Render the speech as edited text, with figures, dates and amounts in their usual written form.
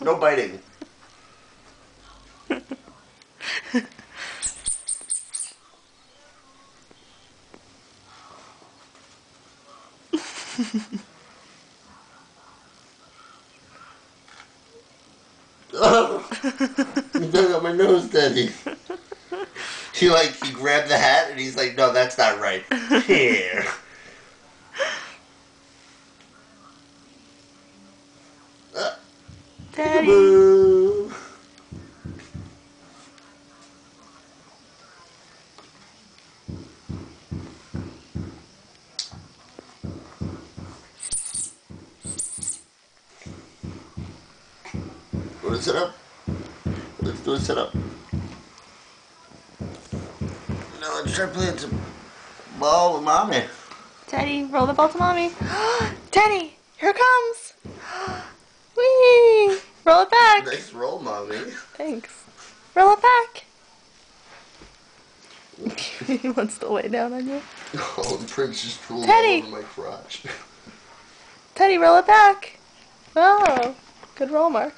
no biting. You dug up my nose, Daddy. He grabbed the hat and he's like, no, that's not right. Here. Daddy. Boo. Want to sit up? Let's do a sit up. Now let's try playing some ball with Mommy. Teddy, roll the ball to Mommy. Teddy, here it comes. Whee! Roll it back. Nice roll, Mommy. Thanks. Roll it back. He wants to lay down on you. Oh, the Prince just drooled all Teddy. over my crotch. Teddy, roll it back. Oh, good roll, Mark.